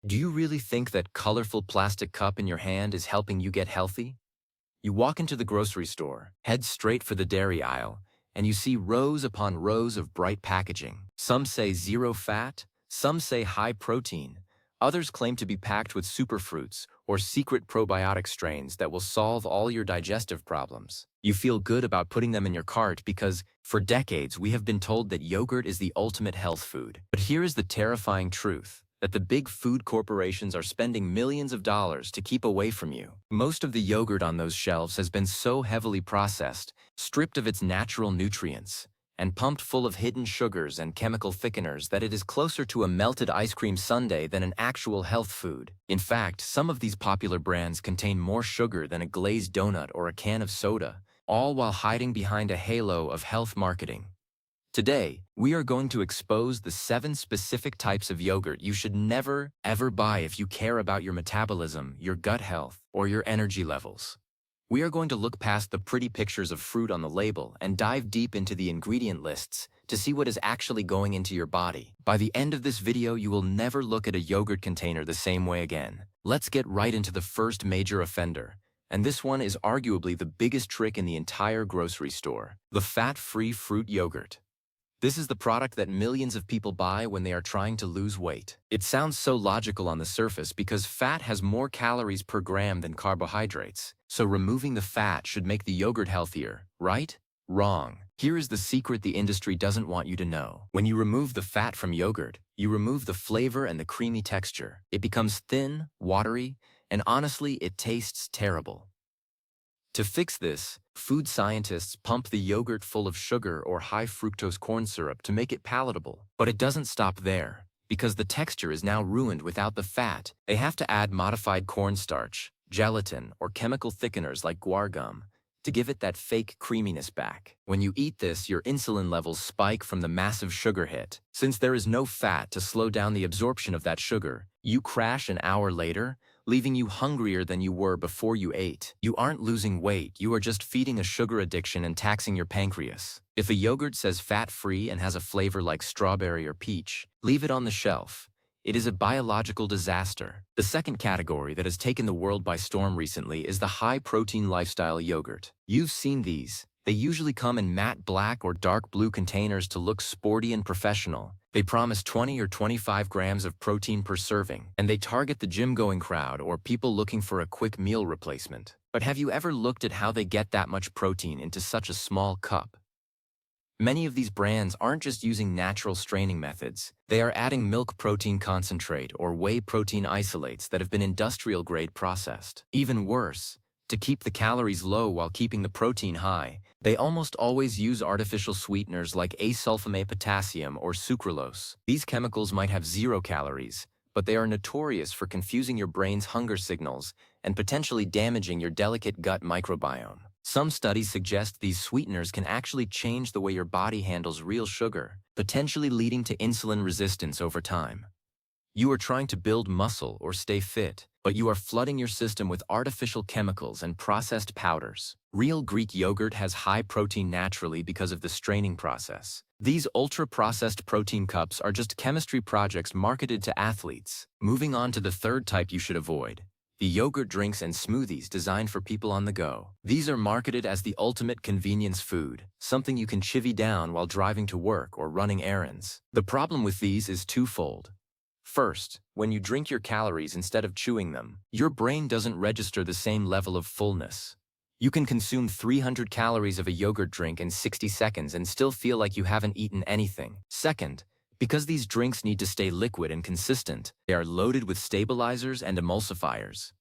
Do you really think that colorful plastic cup in your hand is helping you get healthy? You walk into the grocery store, head straight for the dairy aisle, and you see rows upon rows of bright packaging. Some say zero fat, some say high protein. Others claim to be packed with superfruits or secret probiotic strains that will solve all your digestive problems. You feel good about putting them in your cart because, for decades, we have been told that yogurt is the ultimate health food. But here is the terrifying truth, that the big food corporations are spending millions of dollars to keep away from you. Most of the yogurt on those shelves has been so heavily processed, stripped of its natural nutrients, and pumped full of hidden sugars and chemical thickeners that it is closer to a melted ice cream sundae than an actual health food. In fact, some of these popular brands contain more sugar than a glazed donut or a can of soda, all while hiding behind a halo of health marketing. Today, we are going to expose the 7 specific types of yogurt you should never, ever buy if you care about your metabolism, your gut health, or your energy levels. We are going to look past the pretty pictures of fruit on the label and dive deep into the ingredient lists to see what is actually going into your body. By the end of this video, you will never look at a yogurt container the same way again. Let's get right into the first major offender. And this one is arguably the biggest trick in the entire grocery store: the fat-free fruit yogurt. This is the product that millions of people buy when they are trying to lose weight. It sounds so logical on the surface because fat has more calories per gram than carbohydrates, so removing the fat should make the yogurt healthier, right? Wrong. Here is the secret the industry doesn't want you to know. When you remove the fat from yogurt, you remove the flavor and the creamy texture. It becomes thin, watery, and honestly, it tastes terrible. To fix this, food scientists pump the yogurt full of sugar or high fructose corn syrup to make it palatable. But it doesn't stop there. Because the texture is now ruined without the fat, they have to add modified cornstarch, gelatin, or chemical thickeners like guar gum to give it that fake creaminess back. When you eat this, your insulin levels spike from the massive sugar hit. Since there is no fat to slow down the absorption of that sugar, you crash an hour later, leaving you hungrier than you were before you ate. You aren't losing weight, you are just feeding a sugar addiction and taxing your pancreas. If a yogurt says fat-free and has a flavor like strawberry or peach, leave it on the shelf. It is a biological disaster. The second category that has taken the world by storm recently is the high-protein lifestyle yogurt. You've seen these. They usually come in matte black or dark blue containers to look sporty and professional. They promise 20 or 25 grams of protein per serving, and they target the gym-going crowd or people looking for a quick meal replacement. But have you ever looked at how they get that much protein into such a small cup? Many of these brands aren't just using natural straining methods. They are adding milk protein concentrate or whey protein isolates that have been industrial-grade processed. Even worse, to keep the calories low while keeping the protein high, they almost always use artificial sweeteners like asulfame potassium or sucralose. These chemicals might have 0 calories, but they are notorious for confusing your brain's hunger signals and potentially damaging your delicate gut microbiome. Some studies suggest these sweeteners can actually change the way your body handles real sugar, potentially leading to insulin resistance over time. You are trying to build muscle or stay fit, but you are flooding your system with artificial chemicals and processed powders. Real Greek yogurt has high protein naturally because of the straining process. These ultra-processed protein cups are just chemistry projects marketed to athletes. Moving on to the third type you should avoid: the yogurt drinks and smoothies designed for people on the go. These are marketed as the ultimate convenience food, something you can chivvy down while driving to work or running errands. The problem with these is twofold. First, when you drink your calories instead of chewing them, your brain doesn't register the same level of fullness. You can consume 300 calories of a yogurt drink in 60 seconds and still feel like you haven't eaten anything. Second, because these drinks need to stay liquid and consistent, they are loaded with stabilizers and emulsifiers.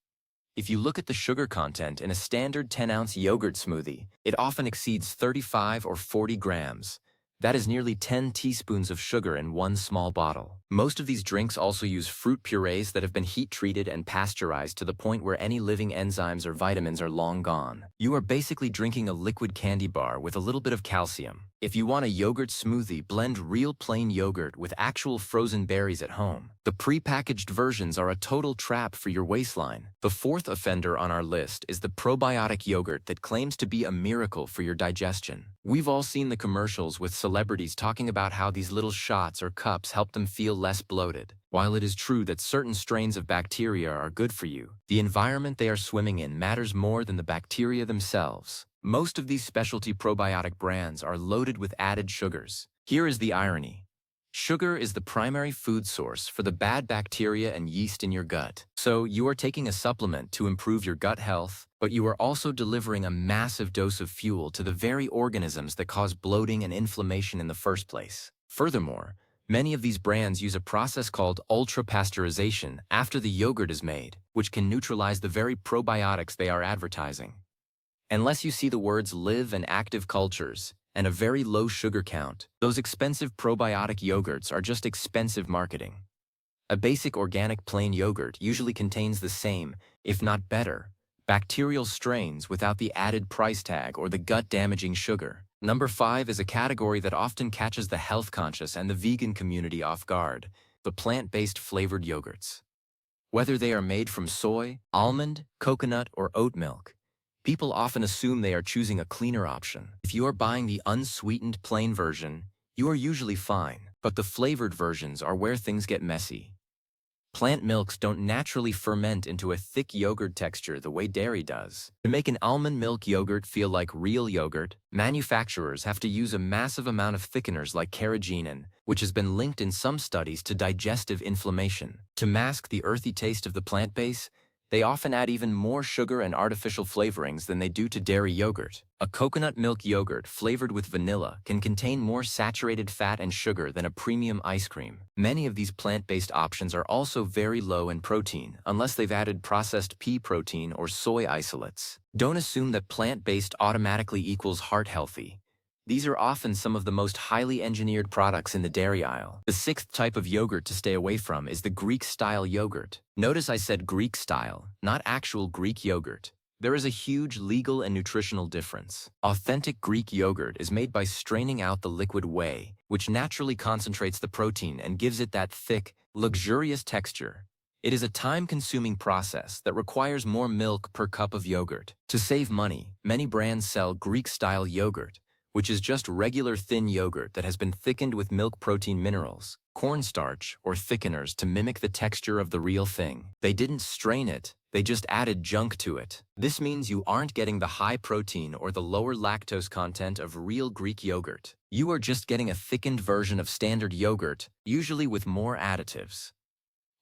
If you look at the sugar content in a standard 10-ounce yogurt smoothie, it often exceeds 35 or 40 grams. That is nearly 10 teaspoons of sugar in one small bottle. Most of these drinks also use fruit purees that have been heat-treated and pasteurized to the point where any living enzymes or vitamins are long gone. You are basically drinking a liquid candy bar with a little bit of calcium. If you want a yogurt smoothie, blend real plain yogurt with actual frozen berries at home. The prepackaged versions are a total trap for your waistline. The fourth offender on our list is the probiotic yogurt that claims to be a miracle for your digestion. We've all seen the commercials with celebrities talking about how these little shots or cups help them feel less bloated. While it is true that certain strains of bacteria are good for you, the environment they are swimming in matters more than the bacteria themselves. Most of these specialty probiotic brands are loaded with added sugars. Here is the irony. Sugar is the primary food source for the bad bacteria and yeast in your gut. So you are taking a supplement to improve your gut health, but you are also delivering a massive dose of fuel to the very organisms that cause bloating and inflammation in the first place. Furthermore, many of these brands use a process called ultra-pasteurization after the yogurt is made, which can neutralize the very probiotics they are advertising. Unless you see the words live and active cultures and a very low sugar count, those expensive probiotic yogurts are just expensive marketing. A basic organic plain yogurt usually contains the same, if not better, bacterial strains without the added price tag or the gut-damaging sugar. Number 5 is a category that often catches the health-conscious and the vegan community off guard: the plant-based flavored yogurts. Whether they are made from soy, almond, coconut, or oat milk, people often assume they are choosing a cleaner option. If you are buying the unsweetened plain version, you are usually fine, but the flavored versions are where things get messy. Plant milks don't naturally ferment into a thick yogurt texture the way dairy does. To make an almond milk yogurt feel like real yogurt, manufacturers have to use a massive amount of thickeners like carrageenan, which has been linked in some studies to digestive inflammation. To mask the earthy taste of the plant base, they often add even more sugar and artificial flavorings than they do to dairy yogurt. A coconut milk yogurt flavored with vanilla can contain more saturated fat and sugar than a premium ice cream. Many of these plant-based options are also very low in protein, unless they've added processed pea protein or soy isolates. Don't assume that plant-based automatically equals heart-healthy. These are often some of the most highly engineered products in the dairy aisle. The sixth type of yogurt to stay away from is the Greek-style yogurt. Notice I said Greek-style, not actual Greek yogurt. There is a huge legal and nutritional difference. Authentic Greek yogurt is made by straining out the liquid whey, which naturally concentrates the protein and gives it that thick, luxurious texture. It is a time-consuming process that requires more milk per cup of yogurt. To save money, many brands sell Greek-style yogurt, which is just regular thin yogurt that has been thickened with milk protein minerals, cornstarch, or thickeners to mimic the texture of the real thing. They didn't strain it, they just added junk to it. This means you aren't getting the high protein or the lower lactose content of real Greek yogurt. You are just getting a thickened version of standard yogurt, usually with more additives.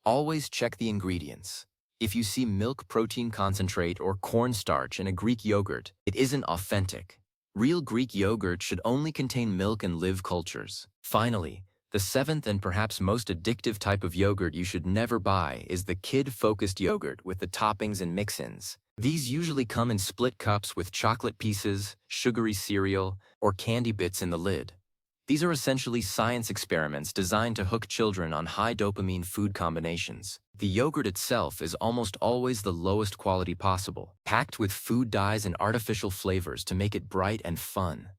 Always check the ingredients. If you see milk protein concentrate or cornstarch in a Greek yogurt, it isn't authentic. Real Greek yogurt should only contain milk and live cultures. Finally, the seventh and perhaps most addictive type of yogurt you should never buy is the kid-focused yogurt with the toppings and mix-ins. These usually come in split cups with chocolate pieces, sugary cereal, or candy bits in the lid. These are essentially science experiments designed to hook children on high dopamine food combinations. The yogurt itself is almost always the lowest quality possible, packed with food dyes and artificial flavors to make it bright and fun.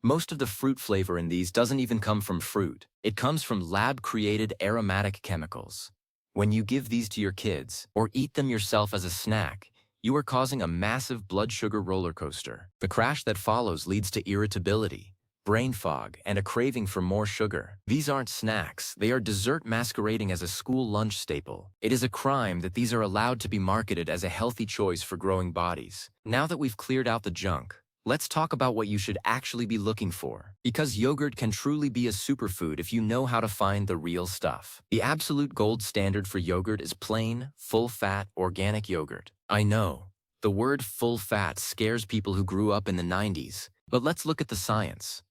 Most of the fruit flavor in these doesn't even come from fruit. It comes from lab-created aromatic chemicals. When you give these to your kids, or eat them yourself as a snack, you are causing a massive blood sugar roller coaster. The crash that follows leads to irritability, brain fog, and a craving for more sugar. These aren't snacks, they are dessert masquerading as a school lunch staple. It is a crime that these are allowed to be marketed as a healthy choice for growing bodies. Now that we've cleared out the junk, let's talk about what you should actually be looking for. Because yogurt can truly be a superfood if you know how to find the real stuff. The absolute gold standard for yogurt is plain, full-fat, organic yogurt. I know, the word full-fat scares people who grew up in the 90s, but let's look at the science.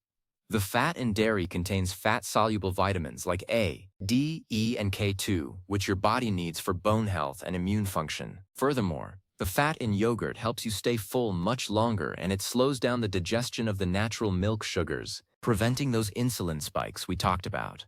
The fat in dairy contains fat-soluble vitamins like A, D, E, and K2, which your body needs for bone health and immune function. Furthermore, the fat in yogurt helps you stay full much longer, and it slows down the digestion of the natural milk sugars, preventing those insulin spikes we talked about.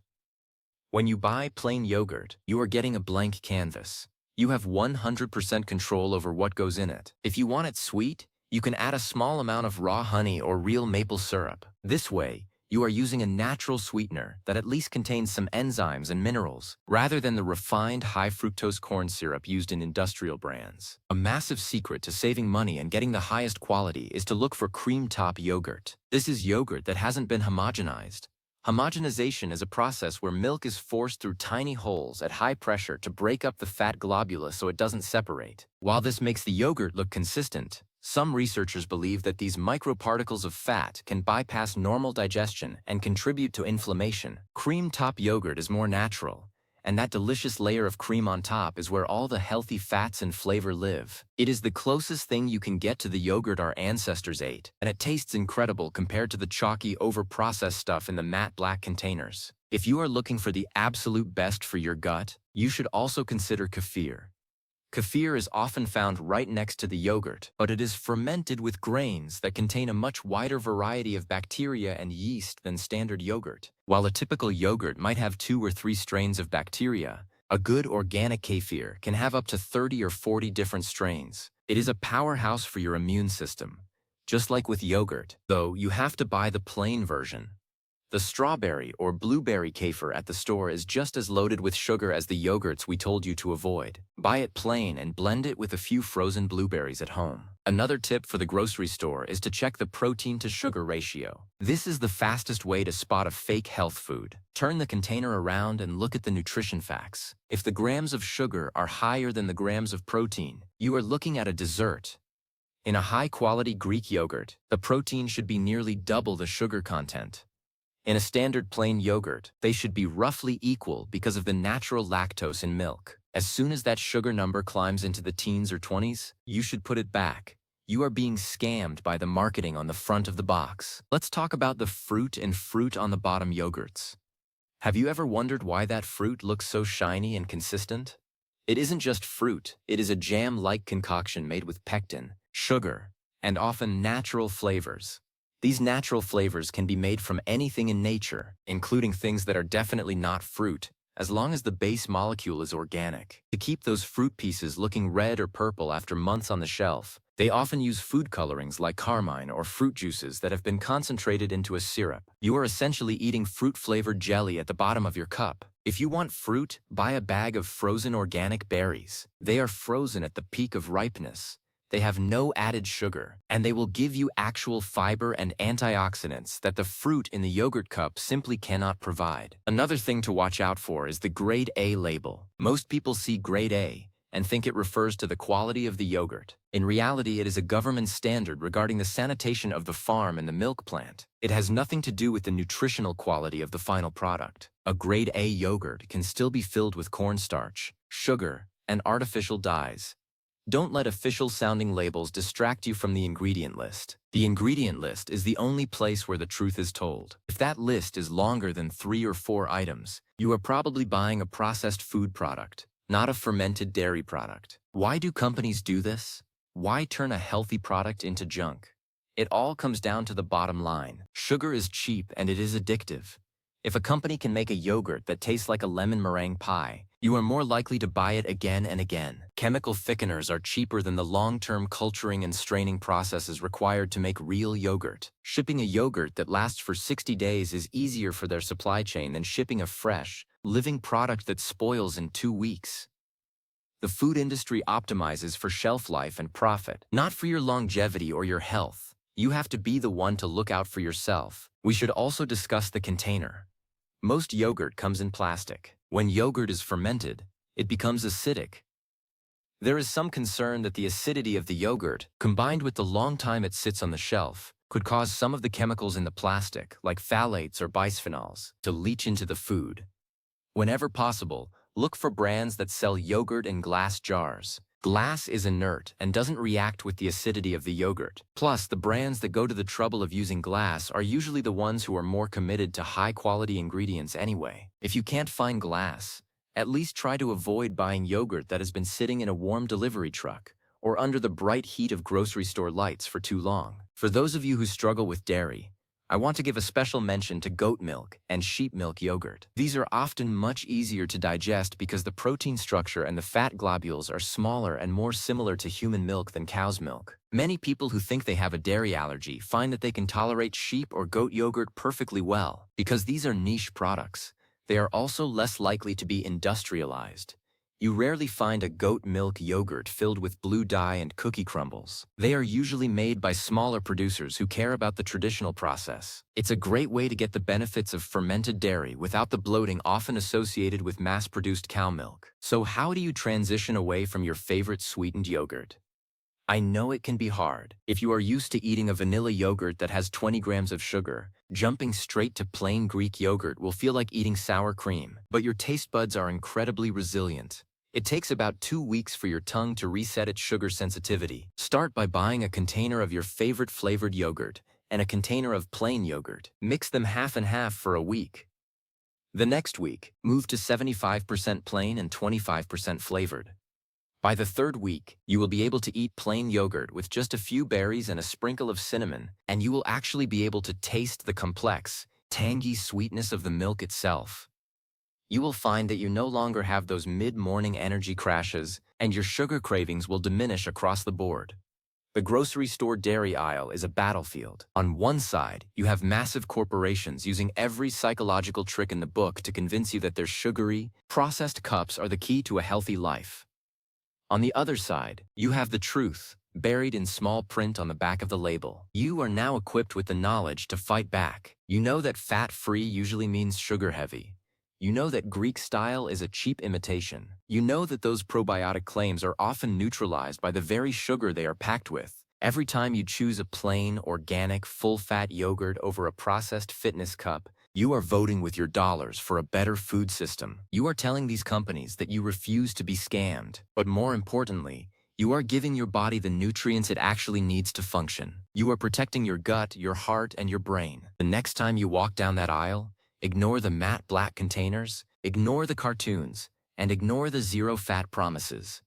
When you buy plain yogurt, you are getting a blank canvas. You have 100% control over what goes in it. If you want it sweet, You can add a small amount of raw honey or real maple syrup. This way, you are using a natural sweetener that at least contains some enzymes and minerals, rather than the refined high-fructose corn syrup used in industrial brands. A massive secret to saving money and getting the highest quality is to look for cream-top yogurt. This is yogurt that hasn't been homogenized. Homogenization is a process where milk is forced through tiny holes at high pressure to break up the fat globulus so it doesn't separate. While this makes the yogurt look consistent, some researchers believe that these microparticles of fat can bypass normal digestion and contribute to inflammation. Cream-top yogurt is more natural, and that delicious layer of cream on top is where all the healthy fats and flavor live. It is the closest thing you can get to the yogurt our ancestors ate, and it tastes incredible compared to the chalky, over-processed stuff in the matte black containers. If you are looking for the absolute best for your gut, you should also consider kefir. Kefir is often found right next to the yogurt, but it is fermented with grains that contain a much wider variety of bacteria and yeast than standard yogurt. While a typical yogurt might have 2 or 3 strains of bacteria, a good organic kefir can have up to 30 or 40 different strains. It is a powerhouse for your immune system. Just like with yogurt, though, you have to buy the plain version. The strawberry or blueberry kefir at the store is just as loaded with sugar as the yogurts we told you to avoid. Buy it plain and blend it with a few frozen blueberries at home. Another tip for the grocery store is to check the protein-to-sugar ratio. This is the fastest way to spot a fake health food. Turn the container around and look at the nutrition facts. If the grams of sugar are higher than the grams of protein, you are looking at a dessert. In a high-quality Greek yogurt, the protein should be nearly double the sugar content. In a standard plain yogurt, they should be roughly equal because of the natural lactose in milk. As soon as that sugar number climbs into the teens or 20s, you should put it back. You are being scammed by the marketing on the front of the box. Let's talk about the fruit and fruit on the bottom yogurts. Have you ever wondered why that fruit looks so shiny and consistent? It isn't just fruit, it is a jam-like concoction made with pectin, sugar, and often natural flavors. These natural flavors can be made from anything in nature, including things that are definitely not fruit, as long as the base molecule is organic. To keep those fruit pieces looking red or purple after months on the shelf, they often use food colorings like carmine or fruit juices that have been concentrated into a syrup. You are essentially eating fruit-flavored jelly at the bottom of your cup. If you want fruit, buy a bag of frozen organic berries. They are frozen at the peak of ripeness. They have no added sugar, and they will give you actual fiber and antioxidants that the fruit in the yogurt cup simply cannot provide. Another thing to watch out for is the Grade A label. Most people see Grade A and think it refers to the quality of the yogurt. In reality, it is a government standard regarding the sanitation of the farm and the milk plant. It has nothing to do with the nutritional quality of the final product. A Grade A yogurt can still be filled with cornstarch, sugar, and artificial dyes. Don't let official-sounding labels distract you from the ingredient list. The ingredient list is the only place where the truth is told. If that list is longer than 3 or 4 items, you are probably buying a processed food product, not a fermented dairy product. Why do companies do this? Why turn a healthy product into junk? It all comes down to the bottom line. Sugar is cheap and it is addictive. If a company can make a yogurt that tastes like a lemon meringue pie, you are more likely to buy it again and again. Chemical thickeners are cheaper than the long-term culturing and straining processes required to make real yogurt. Shipping a yogurt that lasts for 60 days is easier for their supply chain than shipping a fresh, living product that spoils in 2 weeks. The food industry optimizes for shelf life and profit, not for your longevity or your health. You have to be the one to look out for yourself. We should also discuss the container. Most yogurt comes in plastic. When yogurt is fermented, it becomes acidic. There is some concern that the acidity of the yogurt, combined with the long time it sits on the shelf, could cause some of the chemicals in the plastic, like phthalates or bisphenols, to leach into the food. Whenever possible, look for brands that sell yogurt in glass jars. Glass is inert and doesn't react with the acidity of the yogurt. Plus, the brands that go to the trouble of using glass are usually the ones who are more committed to high-quality ingredients anyway. If you can't find glass, at least try to avoid buying yogurt that has been sitting in a warm delivery truck or under the bright heat of grocery store lights for too long. For those of you who struggle with dairy, I want to give a special mention to goat milk and sheep milk yogurt. These are often much easier to digest because the protein structure and the fat globules are smaller and more similar to human milk than cow's milk. Many people who think they have a dairy allergy find that they can tolerate sheep or goat yogurt perfectly well. Because these are niche products, they are also less likely to be industrialized. You rarely find a goat milk yogurt filled with blue dye and cookie crumbles. They are usually made by smaller producers who care about the traditional process. It's a great way to get the benefits of fermented dairy without the bloating often associated with mass-produced cow milk. So how do you transition away from your favorite sweetened yogurt? I know it can be hard. If you are used to eating a vanilla yogurt that has 20 grams of sugar, jumping straight to plain Greek yogurt will feel like eating sour cream. But your taste buds are incredibly resilient. It takes about 2 weeks for your tongue to reset its sugar sensitivity. Start by buying a container of your favorite flavored yogurt and a container of plain yogurt. Mix them half and half for a week. The next week, move to 75% plain and 25% flavored. By the third week, you will be able to eat plain yogurt with just a few berries and a sprinkle of cinnamon, and you will actually be able to taste the complex, tangy sweetness of the milk itself. You will find that you no longer have those mid-morning energy crashes, and your sugar cravings will diminish across the board. The grocery store dairy aisle is a battlefield. On one side, you have massive corporations using every psychological trick in the book to convince you that their sugary, processed cups are the key to a healthy life. On the other side, you have the truth, buried in small print on the back of the label. You are now equipped with the knowledge to fight back. You know that fat-free usually means sugar-heavy. You know that Greek style is a cheap imitation. You know that those probiotic claims are often neutralized by the very sugar they are packed with. Every time you choose a plain, organic, full-fat yogurt over a processed fitness cup, you are voting with your dollars for a better food system. You are telling these companies that you refuse to be scammed. But more importantly, you are giving your body the nutrients it actually needs to function. You are protecting your gut, your heart, and your brain. The next time you walk down that aisle, ignore the matte black containers, ignore the cartoons, and ignore the zero-fat promises.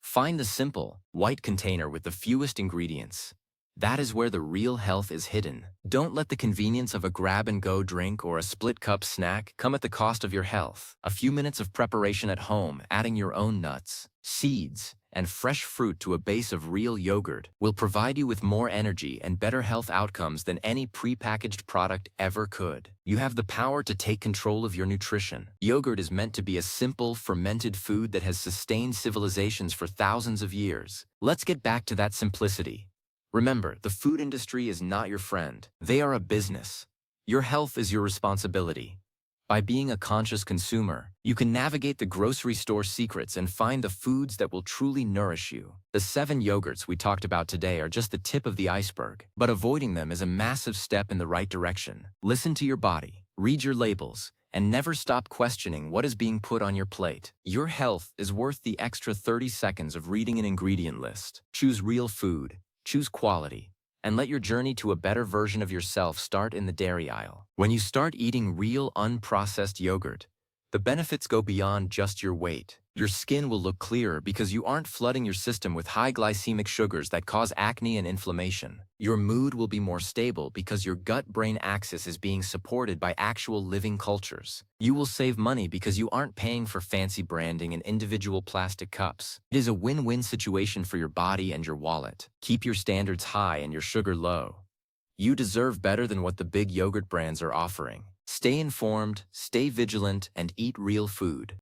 Find the simple, white container with the fewest ingredients. That is where the real health is hidden. Don't let the convenience of a grab-and-go drink or a split-cup snack come at the cost of your health. A few minutes of preparation at home, adding your own nuts, seeds, and fresh fruit to a base of real yogurt will provide you with more energy and better health outcomes than any prepackaged product ever could. You have the power to take control of your nutrition. Yogurt is meant to be a simple, fermented food that has sustained civilizations for thousands of years. Let's get back to that simplicity. Remember, the food industry is not your friend. They are a business. Your health is your responsibility. By being a conscious consumer, you can navigate the grocery store secrets and find the foods that will truly nourish you. The 7 yogurts we talked about today are just the tip of the iceberg, but avoiding them is a massive step in the right direction. Listen to your body, read your labels, and never stop questioning what is being put on your plate. Your health is worth the extra 30 seconds of reading an ingredient list. Choose real food, choose quality, and let your journey to a better version of yourself start in the dairy aisle. When you start eating real, unprocessed yogurt, the benefits go beyond just your weight. Your skin will look clearer because you aren't flooding your system with high glycemic sugars that cause acne and inflammation. Your mood will be more stable because your gut-brain axis is being supported by actual living cultures. You will save money because you aren't paying for fancy branding and individual plastic cups. It is a win-win situation for your body and your wallet. Keep your standards high and your sugar low. You deserve better than what the big yogurt brands are offering. Stay informed, stay vigilant, and eat real food.